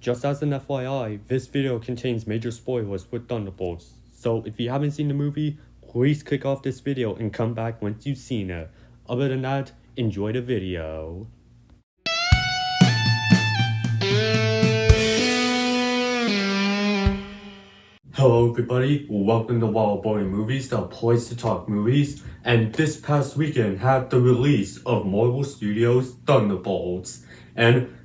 Just as an FYI, this video contains major spoilers for Thunderbolts, so if you haven't seen the movie, please click off this video and come back once you've seen it. Other than that, enjoy the video. Hello everybody, welcome to Wild Boy Movies, the place to talk movies, and this past weekend had the release of Marvel Studios' Thunderbolts, and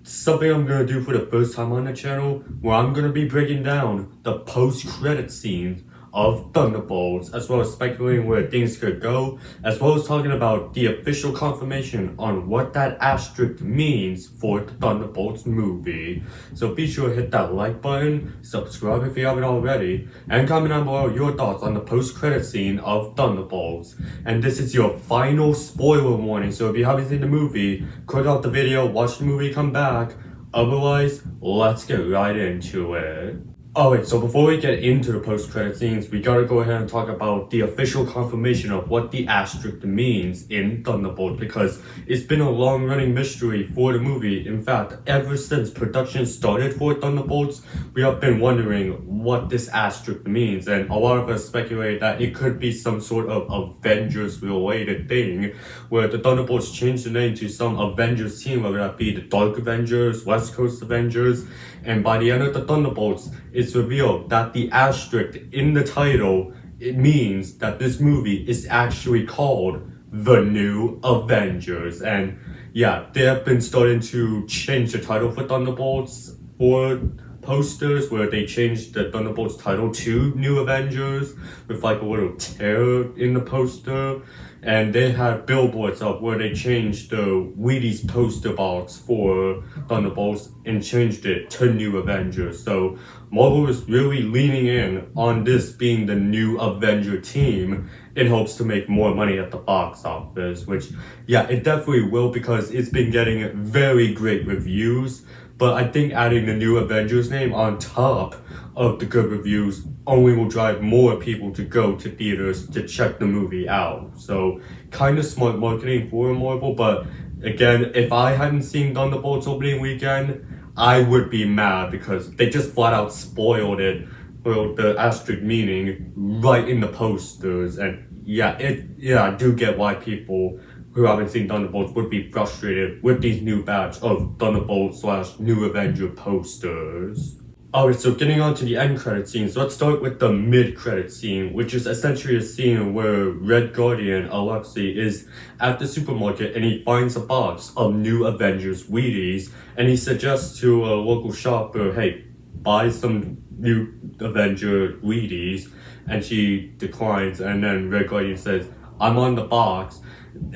something I'm going to do for the first time on the channel, where I'm going to be breaking down the post-credit scenes of Thunderbolts, as well as speculating where things could go, as well as talking about the official confirmation on what that asterisk means for the Thunderbolts movie. So be sure to hit that like button, subscribe if you haven't already, and comment down below your thoughts on the post-credit scene of Thunderbolts. And this is your final spoiler warning, so if you haven't seen the movie, click off the video, watch the movie, come back. Otherwise, let's get right into it. Alright, so before we get into the post-credit scenes, we gotta go ahead and talk about the official confirmation of what the asterisk means in Thunderbolt, because it's been a long-running mystery for the movie. In fact, ever since production started for Thunderbolts, we have been wondering what this asterisk means, and a lot of us speculate that it could be some sort of Avengers-related thing, where the Thunderbolts changed the name to some Avengers team, whether that be the Dark Avengers, West Coast Avengers, and by the end of the Thunderbolts, it's revealed that the asterisk in the title, it means that this movie is actually called The New Avengers. And yeah, they have been starting to change the title for Thunderbolts for posters, where they changed the Thunderbolts title to New Avengers with like a little tear in the poster. And they had billboards up where they changed the Wheaties poster box for Thunderbolts and changed it to New Avengers. So Marvel is really leaning in on this being the new Avenger team in hopes to make more money at the box office, which, yeah, it definitely will, because it's been getting very great reviews. But I think adding the New Avengers name on top of the good reviews only will drive more people to go to theaters to check the movie out. So kind of smart marketing for Marvel, but again, if I hadn't seen Thunderbolts opening weekend, I would be mad because they just flat out spoiled it, well, the asterisk meaning, right in the posters. And yeah, I do get why people who haven't seen Thunderbolts would be frustrated with these new batch of Thunderbolts / New Avenger posters. Alright, so getting on to the end credit scenes, let's start with the mid-credit scene, which is essentially a scene where Red Guardian, Alexei, is at the supermarket and he finds a box of New Avengers Wheaties, and he suggests to a local shopper, hey, buy some New Avenger Wheaties, and she declines, and then Red Guardian says, I'm on the box.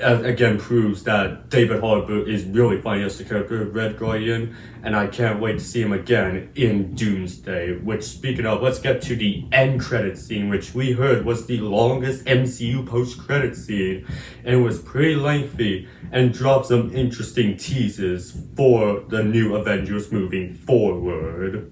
Again proves that David Harbour is really funny as the character of Red Guardian, and I can't wait to see him again in Doomsday. Which, speaking of, let's get to the end credit scene, which we heard was the longest MCU post-credit scene, and it was pretty lengthy and dropped some interesting teases for the New Avengers moving forward.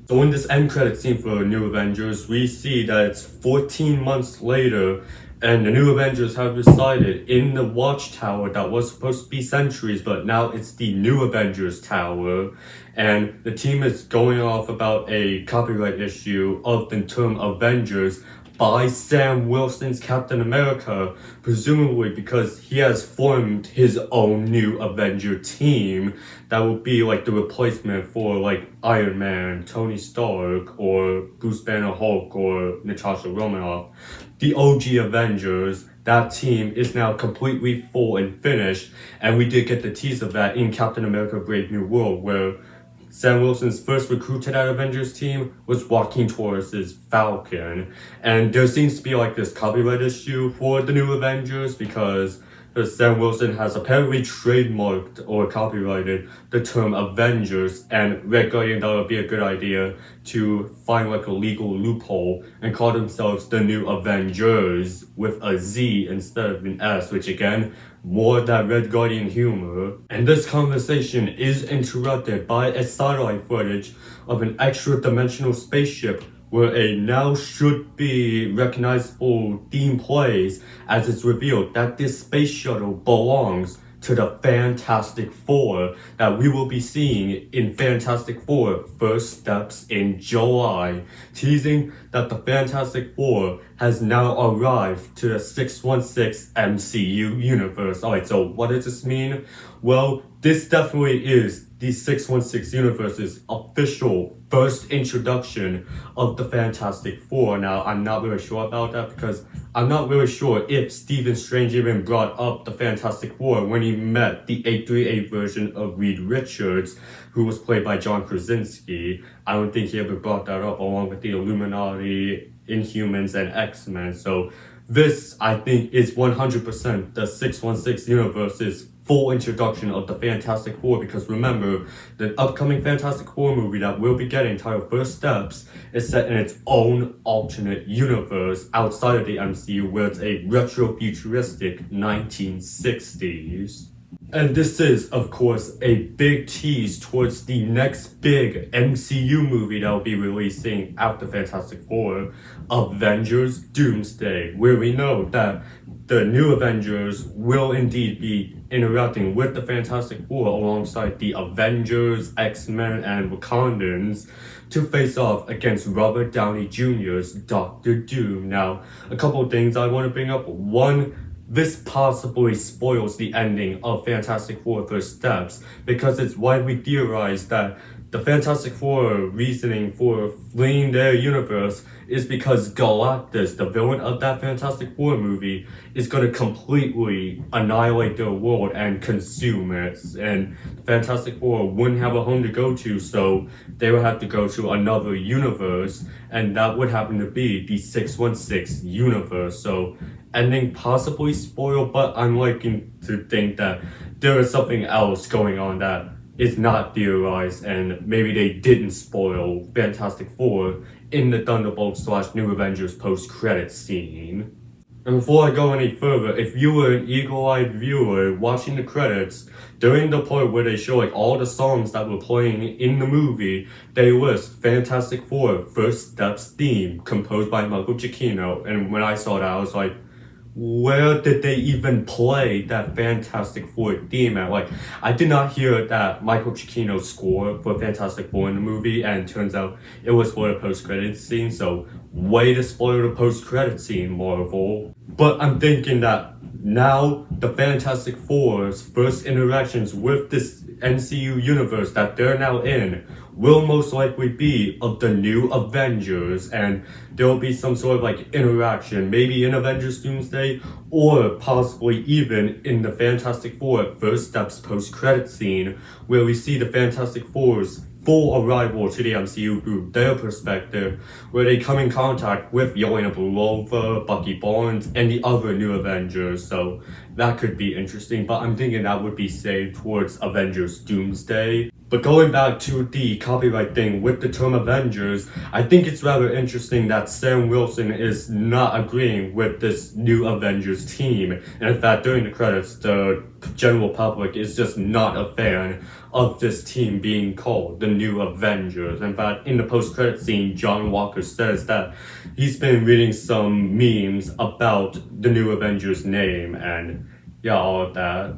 So in this end credit scene for New Avengers, we see that it's 14 months later, and the New Avengers have decided in the Watchtower that was supposed to be Sentries, but now it's the New Avengers Tower. And the team is going off about a copyright issue of the term Avengers by Sam Wilson's Captain America, presumably because he has formed his own new Avenger team that will be like the replacement for like Iron Man, Tony Stark, or Bruce Banner Hulk, or Natasha Romanoff. The OG Avengers, that team is now completely full and finished, and we did get the tease of that in Captain America Brave New World, where Sam Wilson's first recruit to that Avengers team was Joaquin Torres' Falcon. And there seems to be like this copyright issue for the New Avengers because Sam Wilson has apparently trademarked or copyrighted the term Avengers, and Red Guardian thought it would be a good idea to find like a legal loophole and call themselves the New Avengers with a Z instead of an S, which again, more that Red Guardian humor. And this conversation is interrupted by a satellite footage of an extra-dimensional spaceship where a now should be recognizable theme plays, as it's revealed that this space shuttle belongs to the Fantastic Four that we will be seeing in Fantastic Four First Steps in July, teasing that the Fantastic Four has now arrived to the 616 MCU universe. Alright, so what does this mean? Well, this definitely is the 616 universe's official first introduction of the Fantastic Four. Now, I'm not really sure about that because I'm not really sure if Stephen Strange even brought up the Fantastic Four when he met the 838 version of Reed Richards, who was played by John Krasinski. I don't think he ever brought that up along with the Illuminati, Inhumans, and X-Men. So this, I think, is 100% the 616 universe's full introduction of the Fantastic Four, because remember, the upcoming Fantastic Four movie that we'll be getting, titled First Steps, is set in its own alternate universe outside of the MCU, where it's a retro-futuristic 1960s. And this is, of course, a big tease towards the next big MCU movie that will be releasing after Fantastic Four, Avengers Doomsday, where we know that the new Avengers will indeed be interacting with the Fantastic Four alongside the Avengers, X-Men, and Wakandans to face off against Robert Downey Jr.'s Doctor Doom. Now, a couple of things I want to bring up. One, this possibly spoils the ending of Fantastic Four First Steps, because it's widely theorized that the Fantastic Four reasoning for fleeing their universe is because Galactus, the villain of that Fantastic Four movie, is going to completely annihilate their world and consume it. And the Fantastic Four wouldn't have a home to go to, so they would have to go to another universe, and that would happen to be the 616 universe. So ending possibly spoiled, but I'm liking to think that there is something else going on that is not theorized, and maybe they didn't spoil Fantastic Four in the Thunderbolts / New Avengers post-credit scene. And before I go any further, if you were an eagle-eyed viewer watching the credits, during the part where they show like all the songs that were playing in the movie, they list Fantastic Four First Steps theme composed by Michael Giacchino. And when I saw that, I was like, where did they even play that Fantastic Four theme at? Like, I did not hear that Michael Giacchino score for Fantastic Four in the movie, and it turns out it was for the post-credit scene, so way to spoil the post-credit scene, Marvel. But I'm thinking that now the Fantastic Four's first interactions with this MCU universe that they're now in will most likely be of the new Avengers, and there will be some sort of like interaction, maybe in Avengers Doomsday, or possibly even in the Fantastic Four First Steps post-credit scene, where we see the Fantastic Four's full arrival to the MCU through their perspective, where they come in contact with Yelena Belova, Bucky Barnes, and the other new Avengers. So that could be interesting, but I'm thinking that would be saved towards Avengers Doomsday. But going back to the copyright thing with the term Avengers, I think it's rather interesting that Sam Wilson is not agreeing with this new Avengers team. And in fact, during the credits, the general public is just not a fan of this team being called the new Avengers. In fact, in the post-credit scene, John Walker says that he's been reading some memes about the new Avengers name and yeah, all of that.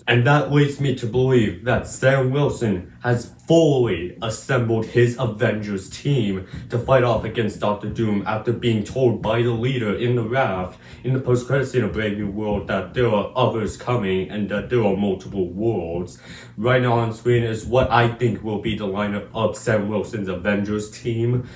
And that leads me to believe that Sam Wilson has fully assembled his Avengers team to fight off against Doctor Doom after being told by the leader in the raft in the post-credit scene of Brave New World that there are others coming and that there are multiple worlds. Right now on screen is what I think will be the lineup of Sam Wilson's Avengers team.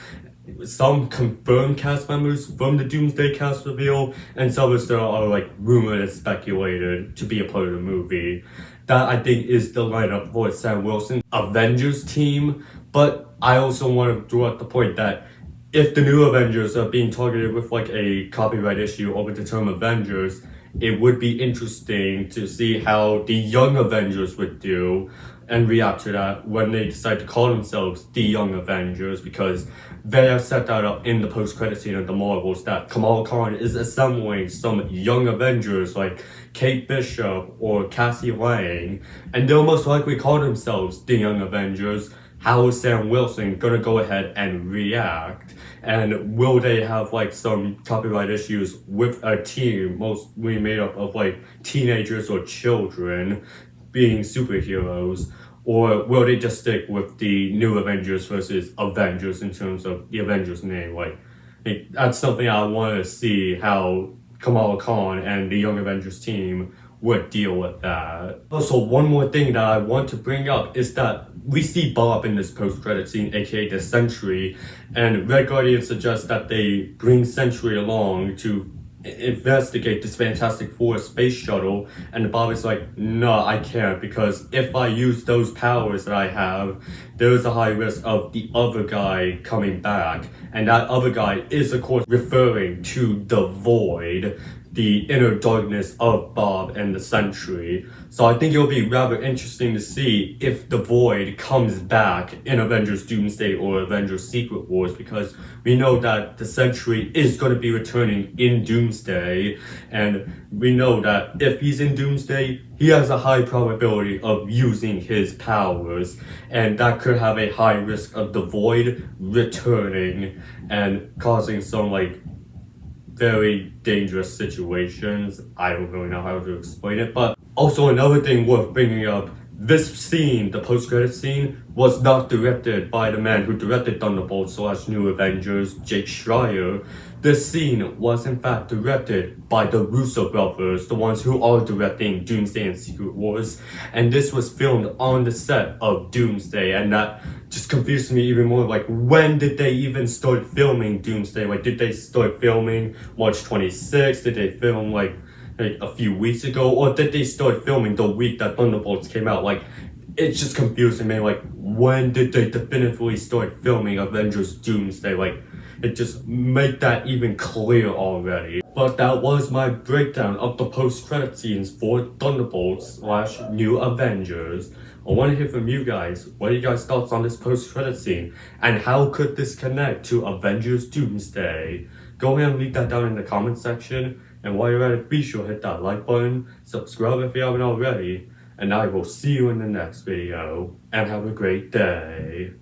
Some confirmed cast members from the Doomsday cast reveal, and some of them are like rumored and speculated to be a part of the movie. That I think is the lineup for Sam Wilson's Avengers team, but I also want to draw out the point that if the new Avengers are being targeted with like a copyright issue over the term Avengers, it would be interesting to see how the young Avengers would do and react to that when they decide to call themselves the Young Avengers, because they have set that up in the post-credit scene of the Marvels that Kamala Khan is assembling some young Avengers like Kate Bishop or Cassie Lang, and they'll most likely call themselves the Young Avengers. how is Sam Wilson gonna go ahead and react? And will they have like some copyright issues with a team mostly made up of like teenagers or children being superheroes? Or will they just stick with the new Avengers versus Avengers in terms of the Avengers name? Like that's something I want to see how Kamala Khan and the Young Avengers team would deal with that. Also, one more thing that I want to bring up is that we see Bob in this post-credit scene, aka the Sentry, and Red Guardian suggests that they bring Sentry along to investigate this Fantastic Four space shuttle, and Bob is like, no, I can't, because if I use those powers that I have, there's a high risk of the other guy coming back, and that other guy is of course referring to the Void, the inner darkness of Bob and the Sentry. So I think it'll be rather interesting to see if the Void comes back in Avengers Doomsday or Avengers Secret Wars, because we know that the Sentry is going to be returning in Doomsday, and we know that if he's in Doomsday, he has a high probability of using his powers, and that could have a high risk of the Void returning and causing some very dangerous situations. I don't really know how to explain it, but also another thing worth bringing up, this scene, the post-credit scene, was not directed by the man who directed Thunderbolts / New Avengers, Jake Schreier. This scene was in fact directed by the Russo brothers, the ones who are directing Doomsday and Secret Wars, and this was filmed on the set of Doomsday, and that just confused me even more. Like, when did they even start filming Doomsday? Like, did they start filming March 26th? Did they film like a few weeks ago? Or did they start filming the week that Thunderbolts came out? Like, it's just confusing me. Like, when did they definitively start filming Avengers Doomsday? Like, it just make that even clear already. But that was my breakdown of the post-credit scenes for Thunderbolts / New Avengers. I want to hear from you guys. What are you guys' thoughts on this post-credit scene? And how could this connect to Avengers Doomsday? Go ahead and leave that down in the comment section. And while you're at it, be sure to hit that like button, subscribe if you haven't already, and I will see you in the next video. And have a great day.